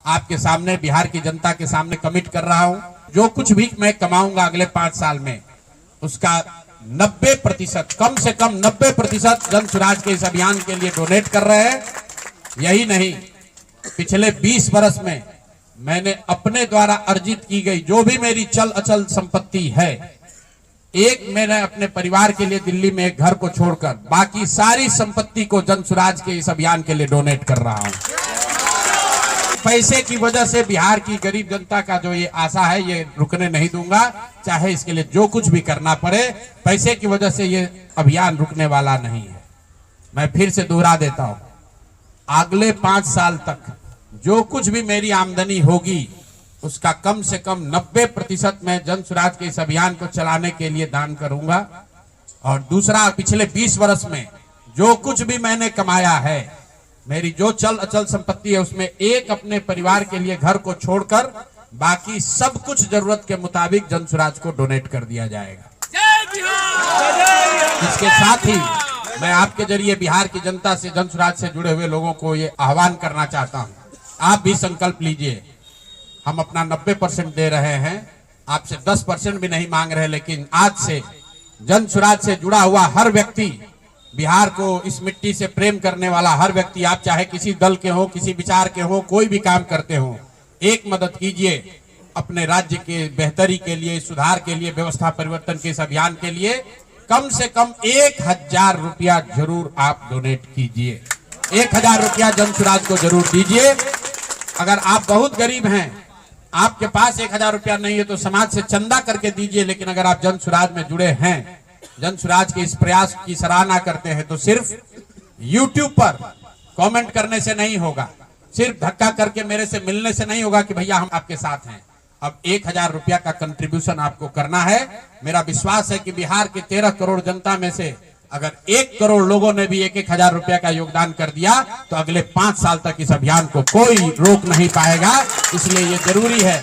आपके सामने, बिहार की जनता के सामने कमिट कर रहा हूं, जो कुछ भी मैं कमाऊंगा अगले 5 साल में, उसका 90%, कम से कम 90% जन स्वराज के इस अभियान के लिए डोनेट कर रहे हैं। यही नहीं, पिछले 20 वर्ष में मैंने अपने द्वारा अर्जित की गई जो भी मेरी चल अचल संपत्ति है, मैंने अपने परिवार के लिए दिल्ली में एक घर को छोड़कर बाकी सारी संपत्ति को जन स्वराज के इस अभियान के लिए डोनेट कर रहा हूं। पैसे की वजह से बिहार की गरीब जनता का जो ये आशा है, ये रुकने नहीं दूंगा, चाहे इसके लिए जो कुछ भी करना पड़े। पैसे की वजह से ये अभियान रुकने वाला नहीं है। मैं फिर से दोहरा देता हूं, अगले 5 साल तक जो कुछ भी मेरी आमदनी होगी उसका कम से कम 90% मैं जन स्वराज के इस अभियान को चलाने के लिए दान करूंगा। और दूसरा, पिछले 20 वर्ष में जो कुछ भी मैंने कमाया है, मेरी जो चल अचल संपत्ति है, उसमें अपने परिवार के लिए घर को छोड़कर बाकी सब कुछ जरूरत के मुताबिक जन स्वराज को डोनेट कर दिया जाएगा। इसके साथ ही मैं आपके जरिए बिहार की जनता से, जन स्वराज से जुड़े हुए लोगों को ये आह्वान करना चाहता हूं, आप भी संकल्प लीजिए। हम अपना 90% दे रहे हैं, आपसे 10% भी नहीं मांग रहे, लेकिन आज से जन स्वराज से जुड़ा हुआ हर व्यक्ति, बिहार को इस मिट्टी से प्रेम करने वाला हर व्यक्ति, आप चाहे किसी दल के हो, किसी विचार के हो, कोई भी काम करते हो, एक मदद कीजिए अपने राज्य के बेहतरी के लिए, सुधार के लिए, व्यवस्था परिवर्तन के इस अभियान के लिए। कम से कम 1000 रुपया जरूर आप डोनेट कीजिए। 1000 रुपया जन स्वराज को जरूर दीजिए। अगर आप बहुत गरीब हैं, आपके पास 1000 रुपया नहीं है, तो समाज से चंदा करके दीजिए। लेकिन अगर आप जन स्वराज में जुड़े हैं, जन स्वराज के इस प्रयास की सराहना करते हैं, तो सिर्फ YouTube पर कमेंट करने से नहीं होगा, सिर्फ धक्का करके मेरे से मिलने से नहीं होगा कि भैया हम आपके साथ हैं। अब 1000 रुपया का कंट्रीब्यूशन आपको करना है। मेरा विश्वास है कि बिहार के 13 करोड़ जनता में से अगर 1 करोड़ लोगों ने भी 1000 रुपया का योगदान कर दिया, तो अगले 5 साल तक इस अभियान को कोई रोक नहीं पाएगा। इसलिए ये जरूरी है।